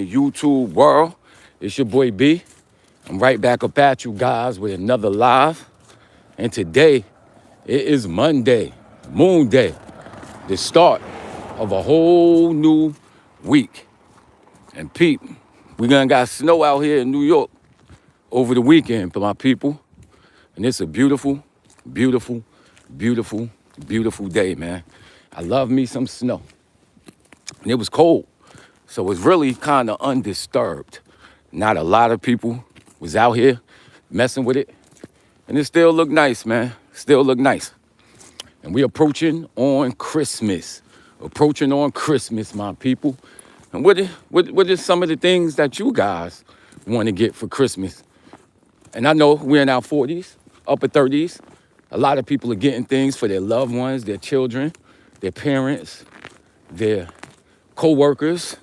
YouTube world. It's your boy B. I'm right back up at you guys with another live. And today, it is Monday, Moon Day, the start of a whole new week. And Pete, we gonna got snow out here in New York over the weekend for my people. And it's a beautiful, beautiful, beautiful, beautiful day, man. I love me some snow. And it was cold. So it's really kind of undisturbed. Not a lot of people was out here messing with it. And it still look nice, man. Still look nice. And we approaching on Christmas. Approaching on Christmas, my people. And what is some of the things that you guys want to get for Christmas? And I know we're in our 40s, upper 30s. A lot of people are getting things for their loved ones, their children, their parents, their co-workers.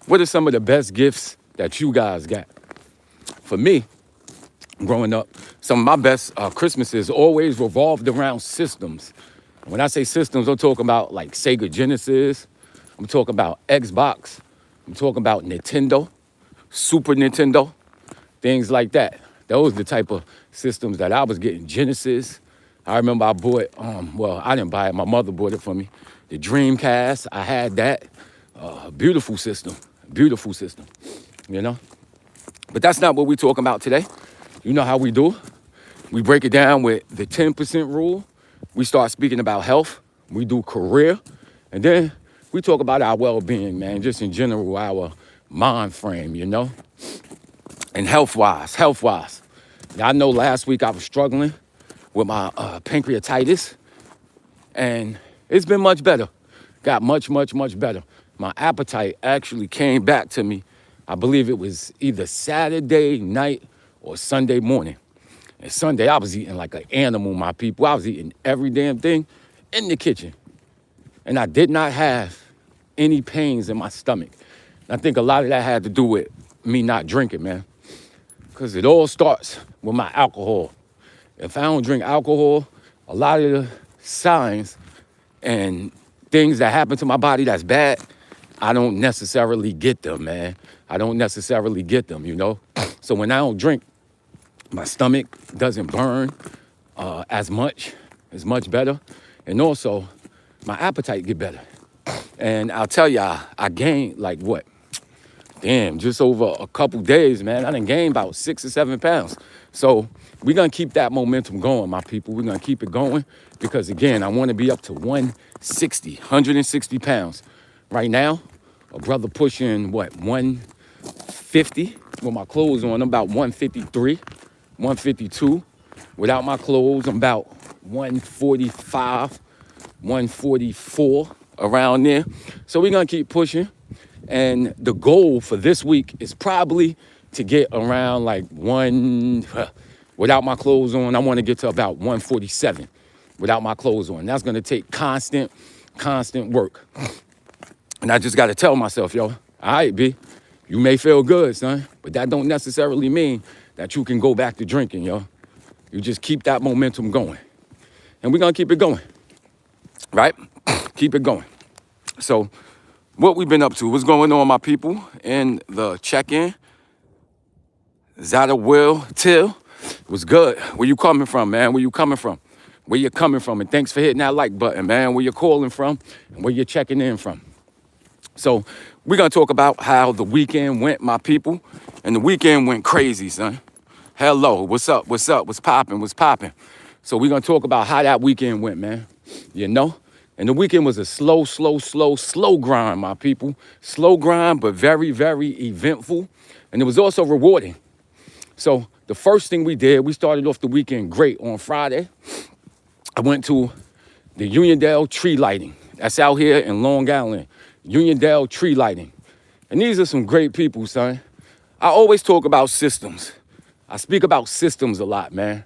What are some of the best gifts that you guys got? For me, growing up, some of my best Christmases always revolved around systems. When I say systems, I'm talking about like Sega Genesis. I'm talking about Xbox. I'm talking about Nintendo, Super Nintendo, things like that. Those are the type of systems that I was getting. Genesis. I remember I bought, I didn't buy it. My mother bought it for me. The Dreamcast, I had that. Beautiful system, you know? But that's not what we're talking about today. You know how we do. We break it down with the 10% rule. We start speaking about health. We do career. And then we talk about our well-being, man, just in general, our mind frame, you know? And health-wise. Now, I know last week I was struggling with my pancreatitis, and it's been much better. Got much better. My appetite actually came back to me. I believe it was either Saturday night or Sunday morning. And Sunday, I was eating like an animal, my people. I was eating every damn thing in the kitchen. And I did not have any pains in my stomach. And I think a lot of that had to do with me not drinking, man. Because it all starts with my alcohol. If I don't drink alcohol, a lot of the signs and things that happen to my body that's bad, I don't necessarily get them, man. I don't necessarily get them, you know? So when I don't drink, my stomach doesn't burn as much. It's much better. And also, my appetite get better. And I'll tell y'all, I gained like what? Damn, just over a couple days, man. I done gained about 6 or 7 pounds. So we're gonna keep that momentum going, my people. We're gonna keep it going because again, I wanna be up to 160 pounds. Right now, a brother pushing what, 150 with my clothes on. I'm about 153, 152. Without my clothes, I'm about 145, 144, around there. So we're gonna keep pushing. And the goal for this week is probably to get around like without my clothes on, I wanna get to about 147 without my clothes on. That's gonna take constant work. And I just gotta tell myself, yo, all right, B, you may feel good, son, but that don't necessarily mean that you can go back to drinking, yo. You just keep that momentum going. And we're gonna keep it going, right? Keep it going. So what we've been up to, what's going on, my people, in the check-in. Zada Will Till, was good. Where you coming from, man? Where you coming from? Where you coming from? And thanks for hitting that like button, man. Where you calling from and where you checking in from. So we're gonna talk about how the weekend went, my people. And the weekend went crazy, son. Hello, what's up? What's popping? So we're gonna talk about how that weekend went, man. You know? And the weekend was a slow grind, my people. Slow grind, but very, very eventful. And it was also rewarding. So the first thing we did, we started off the weekend great. On Friday, I went to the Uniondale tree lighting. That's out here in Long Island. Uniondale tree lighting. And these are some great people, son. I always talk about systems. I speak about systems a lot, man.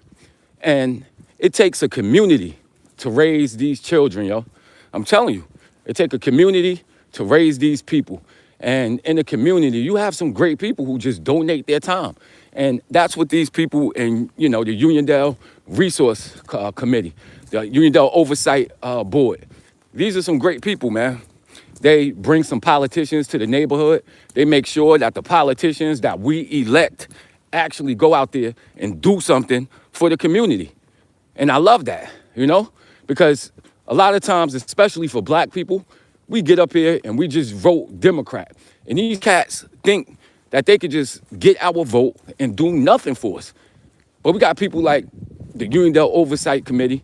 And it takes a community to raise these children, yo. I'm telling you, it takes a community to raise these people. And in the community, you have some great people who just donate their time. And that's what these people in, you know, the Uniondale Resource Committee, the Uniondale Oversight Board, these are some great people, man. They bring some politicians to the neighborhood. They make sure that the politicians that we elect actually go out there and do something for the community. And I love that, because a lot of times, especially for black people, we get up here and we just vote Democrat. And these cats think that they could just get our vote and do nothing for us. But we got people like the Uniondale Oversight Committee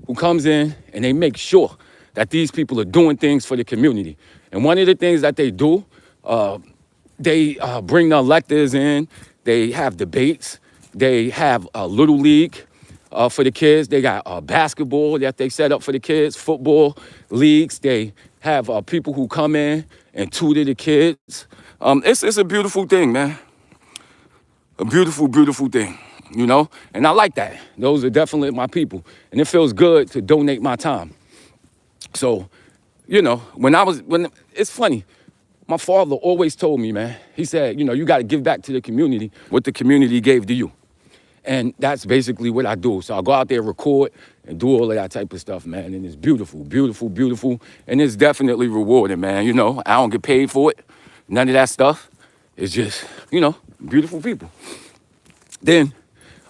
who comes in and they make sure that these people are doing things for the community. And one of the things that they do, they bring the electors in, they have debates, they have a little league for the kids. They got basketball that they set up for the kids, football leagues. They have people who come in and tutor the kids. It's a beautiful thing, man. A beautiful, beautiful thing, And I like that. Those are definitely my people. And it feels good to donate my time. So, when it's funny, my father always told me, man, he said, you got to give back to the community what the community gave to you. And that's basically what I do. So I go out there, record, and do all of that type of stuff, man. And it's beautiful, beautiful, beautiful. And it's definitely rewarding, man. I don't get paid for it. None of that stuff. It's just, beautiful people. Then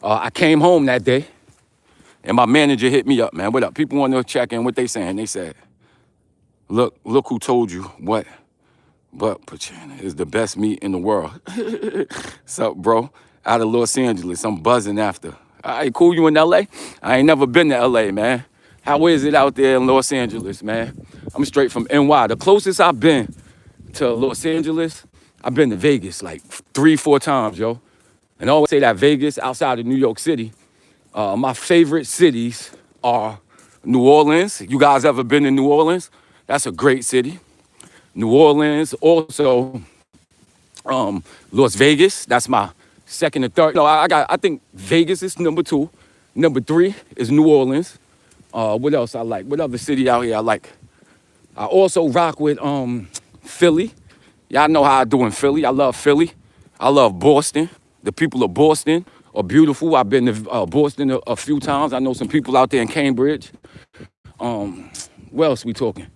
I came home that day, and my manager hit me up, man. What up? People want to check in. What they saying? They said, look who told you what Buck Pachana is the best meat in the world. What's up, bro? Out of Los Angeles. I'm buzzing after. All right, cool. You in LA? I ain't never been to LA, man. How is it out there in Los Angeles, man? I'm straight from NY. The closest I've been to Los Angeles, I've been to Vegas like 3-4 times, yo. And I always say that Vegas, outside of New York City, my favorite cities are New Orleans. You guys ever been to New Orleans? That's a great city. New Orleans, also Las Vegas. That's my second and third. No, I think Vegas is number 2. Number 3 is New Orleans. What else I like? What other city out here I like? I also rock with Philly. Y'all know how I do in Philly. I love Philly. I love Boston. The people of Boston are beautiful. I've been to Boston a few times. I know some people out there in Cambridge. Where else we talking?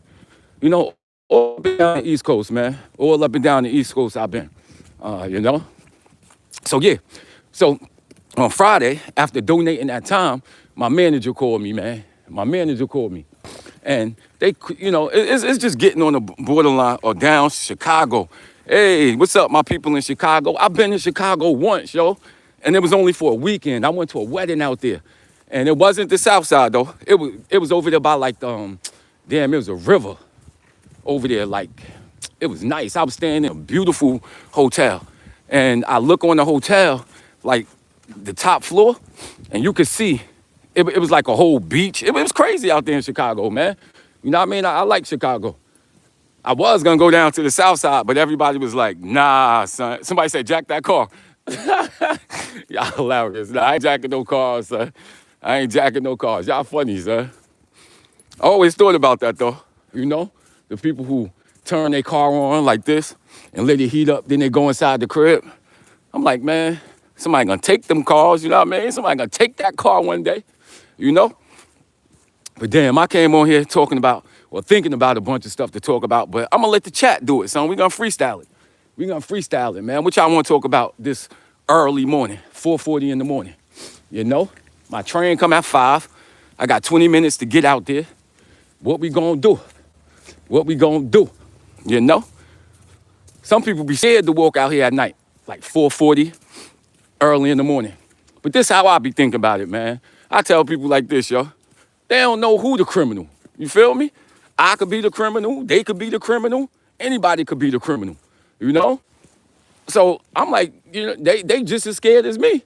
All up and down the East Coast, man. All up and down the East Coast I've been, So, yeah. So, on Friday, after donating that time, my manager called me, man. And they, it's just getting on the borderline or down Chicago. Hey, what's up, my people in Chicago? I've been in Chicago once, yo. And it was only for a weekend. I went to a wedding out there. And it wasn't the South Side, though. It was over there by, like, it was a river over there. Like, it was nice. I was staying in a beautiful hotel. And I look on the hotel, like, the top floor, and you could see, it was like a whole beach. It was crazy out there in Chicago, man. You know what I mean? I like Chicago. I was going to go down to the South Side, but everybody was like, nah, son. Somebody said, jack that car. Y'all hilarious. Nah, I ain't jacking no cars, son. I ain't jacking no cars. Y'all funny, son. I always thought about that, though. The people who turn their car on like this and let it heat up, then they go inside the crib. I'm like, man, somebody going to take them cars, you know what I mean? Somebody going to take that car one day, But damn, I came on here thinking about a bunch of stuff to talk about, but I'm going to let the chat do it, son. We're going to freestyle it. Man. What y'all want to talk about this early morning, 4:40 in the morning? My train come at 5. I got 20 minutes to get out there. What we going to do? Some people be scared to walk out here at night, like 4:40, early in the morning. But this how I be thinking about it, man. I tell people like this, yo. They don't know who the criminal. You feel me? I could be the criminal. They could be the criminal. Anybody could be the criminal, So I'm like, they just as scared as me,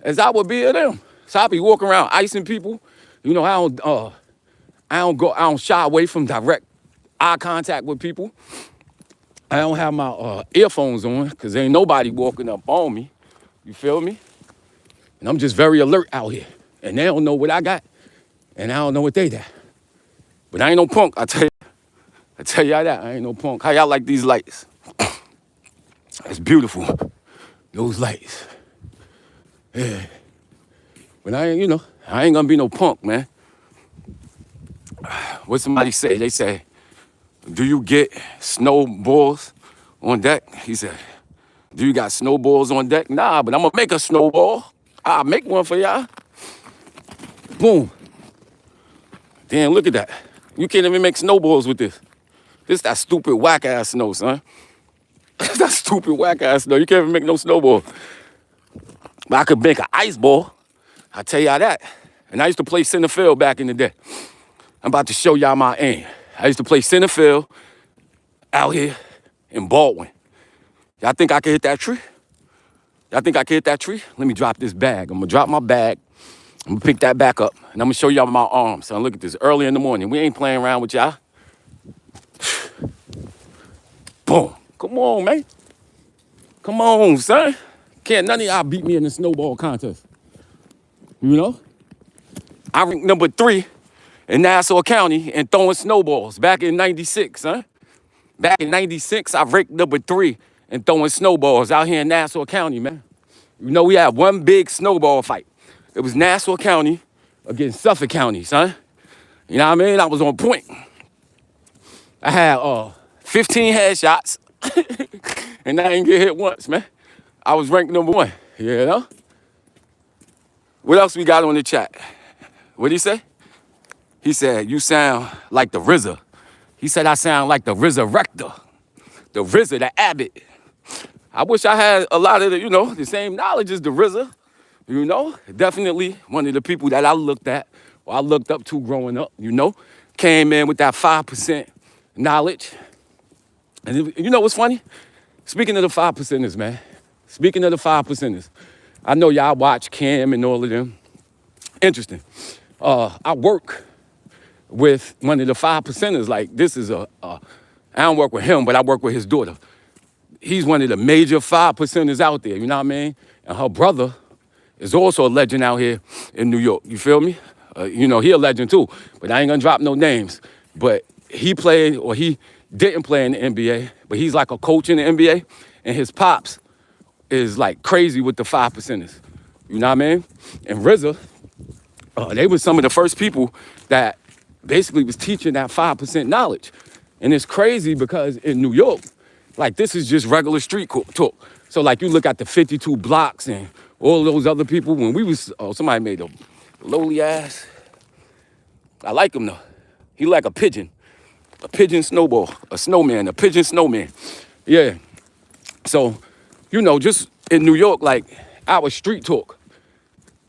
as I would be of them. So I be walking around icing people. I don't shy away from direct eye contact with people. I don't have my earphones on because ain't nobody walking up on me. You feel me? And I'm just very alert out here. And they don't know what I got. And I don't know what they got. But I ain't no punk, I tell y'all that. I ain't no punk. How y'all like these lights? It's beautiful. Those lights. Yeah. But I ain't gonna be no punk, man. What somebody say? They say, do you get snowballs on deck? He said, do you got snowballs on deck? Nah, but I'm gonna make a snowball. I'll make one for y'all. Boom. Damn, look at that. You can't even make snowballs with this. This that stupid whack ass snow, son. That stupid whack ass snow. You can't even make no snowball. But I could make an ice ball. I tell y'all that. And I used to play center field back in the day. I'm about to show y'all my aim. I used to play center field out here in Baldwin. Y'all think I can hit that tree? Y'all think I can hit that tree? Let me drop this bag. I'm gonna drop my bag. I'm gonna pick that back up. And I'm gonna show y'all my arms. Son, look at this. Early in the morning. We ain't playing around with y'all. Boom. Come on, man. Come on, son. Can't none of y'all beat me in the snowball contest. You know? I ranked number 3 in Nassau County and throwing snowballs back in 96, huh? Back in 96, I ranked number 3 and throwing snowballs out here in Nassau County, man. You know, we had one big snowball fight. It was Nassau County against Suffolk County, son. You know what I mean? I was on point. I had 15 headshots, and I didn't get hit once, man. I was ranked number 1, you know? What else we got on the chat? What'd he say? He said, you sound like the RZA. He said, I sound like the RZA-rector, the RZA, the Abbott. I wish I had a lot of the, the same knowledge as the RZA. You know, definitely one of the people that I looked at or I looked up to growing up, came in with that 5% knowledge. And you know what's funny? Speaking of the 5%ers, man, speaking of the 5%ers, I know y'all watch Cam and all of them. Interesting. I work with one of the 5%ers. Like, this is I don't work with him, but I work with his daughter. He's one of the major 5%ers out there, you know what I mean? And her brother is also a legend out here in New York, you feel me? He a legend too, but I ain't gonna drop no names. But he played, or he didn't play in the NBA, but he's like a coach in the NBA, and his pops is like crazy with the 5%ers, you know what I mean? And RZA, they were some of the first people that basically was teaching that 5% knowledge. And it's crazy because in New York, like, this is just regular street talk. So like, you look at the 52 blocks and all those other people, when we was, somebody made a lowly ass. I like him though. He like a pigeon snowball, a snowman, a pigeon snowman. Yeah. So, just in New York, like, our street talk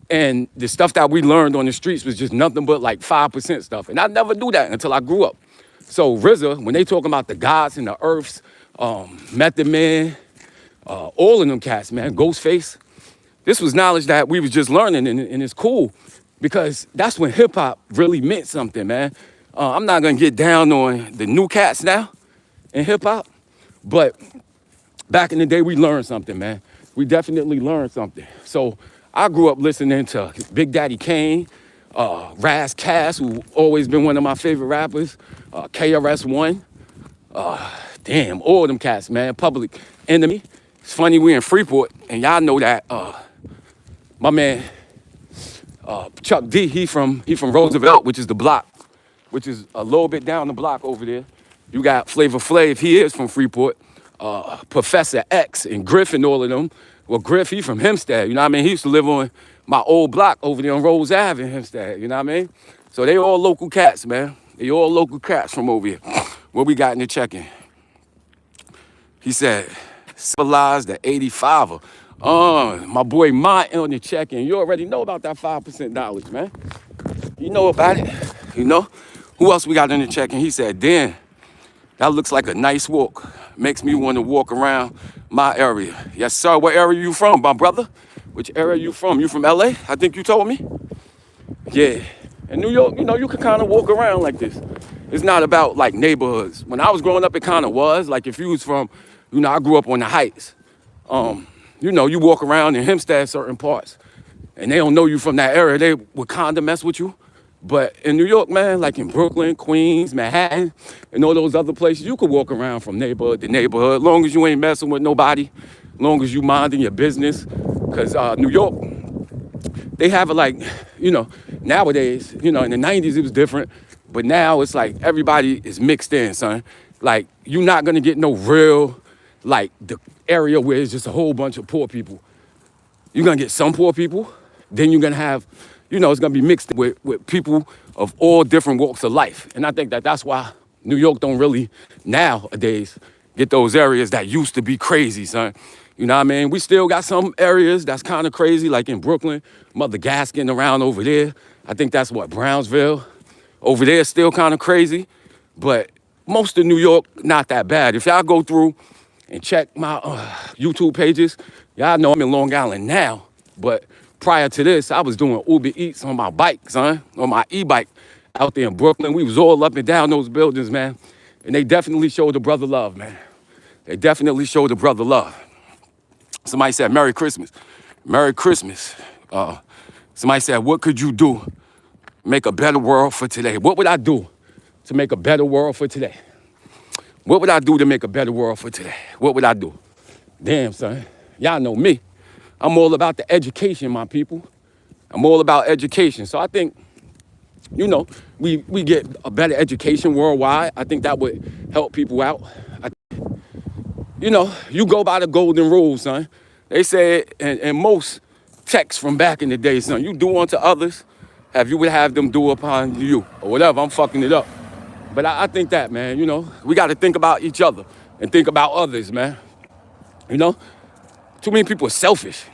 and the stuff that we learned on the streets was just nothing but like 5% stuff. And I never knew that until I grew up. So RZA, when they talking about the gods and the earths, Method Man, all of them cats, man, Ghostface, this was knowledge that we was just learning, and it's cool because that's when hip hop really meant something, man. I'm not gonna get down on the new cats now in hip hop, but back in the day, we learned something, man. We definitely learned something. So I grew up listening to Big Daddy Kane, Raz Kass, who always been one of my favorite rappers, KRS-One, damn, all them cats, man. Public Enemy. It's funny, we in Freeport, and y'all know that my man Chuck D, he from Roosevelt, which is the block, which is a little bit down the block over there. You got Flavor Flav, he is from Freeport. Professor X and Griff and all of them. Well, Griff, he from Hempstead, you know what I mean? He used to live on my old block over there on Rose Ave in Hempstead, you know what I mean? So they all local cats, man. They all local cats from over here. What we got in the check-in? He said, civilized the 85er. My boy Mont on the check-in. You already know about that 5% knowledge, man. You know about it, Who else we got in the check-in? He said, Dan, that looks like a nice walk. Makes me want to walk around my area. Yes, sir. What area you from, my brother? Which area you from? You from LA? I think you told me. Yeah. In New York, you can kind of walk around like this. It's not about like neighborhoods. When I was growing up, it kind of was. Like if you was from, I grew up on the Heights. You walk around in Hempstead certain parts, and they don't know you from that area. They would kind of mess with you. But in New York, man, like in Brooklyn, Queens, Manhattan, and all those other places, you could walk around from neighborhood to neighborhood, as long as you ain't messing with nobody, as long as you minding your business. Because New York, they have it like, nowadays, in the 90s it was different, but now it's like everybody is mixed in, son. Like, you're not gonna get no real, like, the area where it's just a whole bunch of poor people. You're gonna get some poor people, then you're gonna have, it's gonna be mixed with people of all different walks of life. And I think that's why New York don't really nowadays get those areas that used to be crazy, son. You know what I mean? We still got some areas that's kind of crazy, like in Brooklyn, Mother Gaskin around over there. I think that's what, Brownsville. Over there still kind of crazy, but most of New York, not that bad. If y'all go through and check my YouTube pages, y'all know I'm in Long Island now, but prior to this, I was doing Uber Eats on my bike, son, on my e-bike out there in Brooklyn. We was all up and down those buildings, man, and they definitely showed the brother love, man. They definitely showed the brother love. Somebody said, Merry Christmas. Merry Christmas. Somebody said, what could you do to make a better world for today? What would I do to make a better world for today? What would I do to make a better world for today? What would I do? Damn, son. Y'all know me. I'm all about the education, my people. I'm all about education. So I think, we get a better education worldwide. I think that would help people out. You go by the golden rule, son. They said in most texts from back in the day, son, you do unto others, you would have them do upon you, or whatever. I'm fucking it up. But I think that, man, we got to think about each other and think about others, man. Too many people are selfish.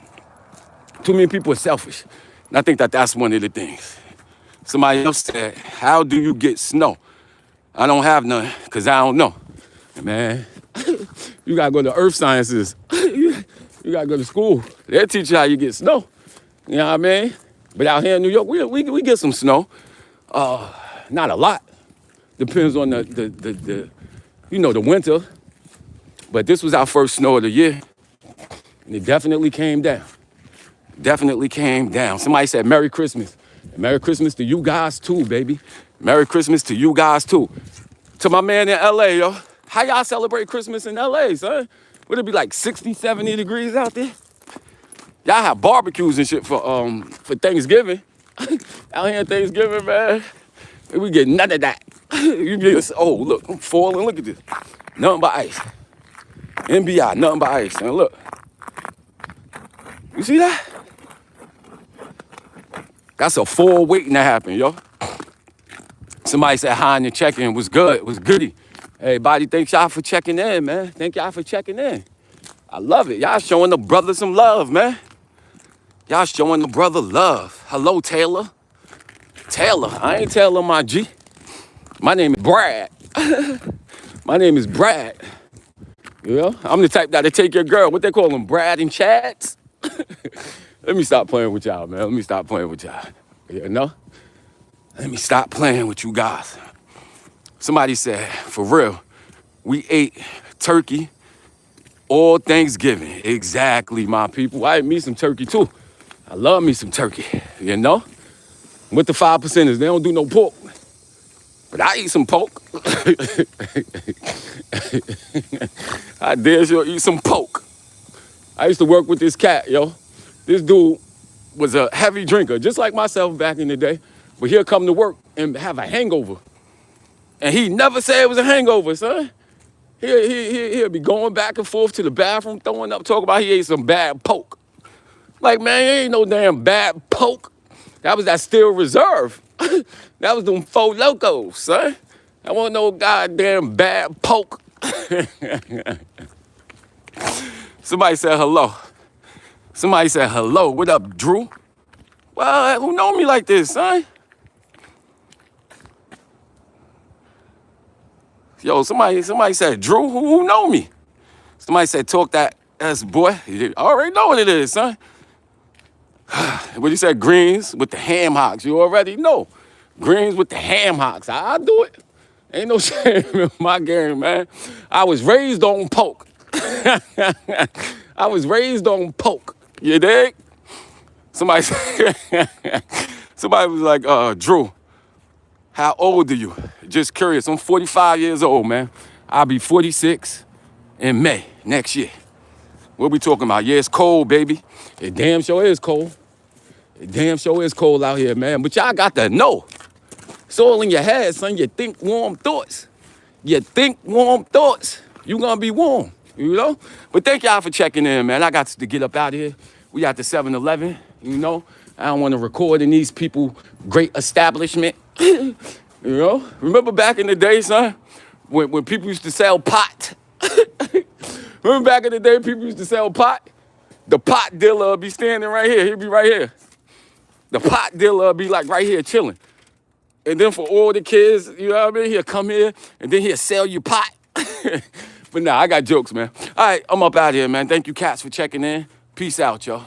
Too many people are selfish. And I think that's one of the things. Somebody else said, how do you get snow? I don't have none, because I don't know. Man, you got to go to earth sciences. You got to go to school. They'll teach you how you get snow. You know what I mean? But out here in New York, we get some snow. Not a lot. Depends on the winter. But this was our first snow of the year. And it definitely came down. Definitely came down. Somebody said, Merry Christmas. And Merry Christmas to you guys too, baby. Merry Christmas to you guys too. To my man in LA, yo. How y'all celebrate Christmas in LA, son? Would it be like 60, 70 degrees out there? Y'all have barbecues and shit for Thanksgiving. Out here at Thanksgiving, man. We get none of that. You get, look, I'm falling. Look at this. Nothing but ice. NBI, nothing but ice. And look. You see that? That's a full waiting to happen, yo. Somebody said hi in the check-in was good. It was goody. Everybody, thank y'all for checking in, man. Thank y'all for checking in. I love it. Y'all showing the brother some love, man. Y'all showing the brother love. Hello, Taylor. Taylor. I ain't Taylor, my G. My name is Brad. My name is Brad. I'm the type that'll take your girl. What they call them, Brad and Chads? Let me stop playing with y'all, man. Let me stop playing with y'all. Let me stop playing with you guys. Somebody said, for real, we ate turkey all Thanksgiving. Exactly, my people. I ate me some turkey, too. I love me some turkey, With the 5%ers, they don't do no pork. But I eat some pork. I dare sure eat some pork. I used to work with this cat, yo. This dude was a heavy drinker, just like myself back in the day. But he'll come to work and have a hangover. And he never said it was a hangover, son. He'll be going back and forth to the bathroom, throwing up, talking about he ate some bad pork. Like, man, he ain't no damn bad pork. That was that Steel Reserve. That was them Four Locos, son. I want no goddamn bad pork. Somebody said hello. Somebody said hello. What up, Drew? Well, who know me like this, son? Yo, somebody said, Drew, who know me? Somebody said, talk that ass, boy. You already know what it is, son. What you said, greens with the ham hocks. You already know. Greens with the ham hocks. I do it. Ain't no shame in my game, man. I was raised on pork. I was raised on pork. You dig? Somebody was like, Drew, how old are you? Just curious. I'm 45 years old, man. I'll be 46 in May next year. What we talking about? Yeah, it's cold, baby. It damn sure is cold. It damn sure is cold out here, man. But y'all got to know. It's all in your head, son. You think warm thoughts. you think warm thoughts, you gonna be warm, you know? But thank y'all for checking in, man. I got to get up out of here. We at the 7-Eleven, you know? I don't want to record in these people great establishment. You know? Remember back in the day, son, when people used to sell pot? Remember back in the day, people used to sell pot? The pot dealer would be standing right here. He'd be right here. The pot dealer would be like right here chilling. And then for all the kids, you know what I mean? He'll come here and then he'll sell you pot. But nah, I got jokes, man. All right, I'm up out here, man. Thank you, cats, for checking in. Peace out, y'all.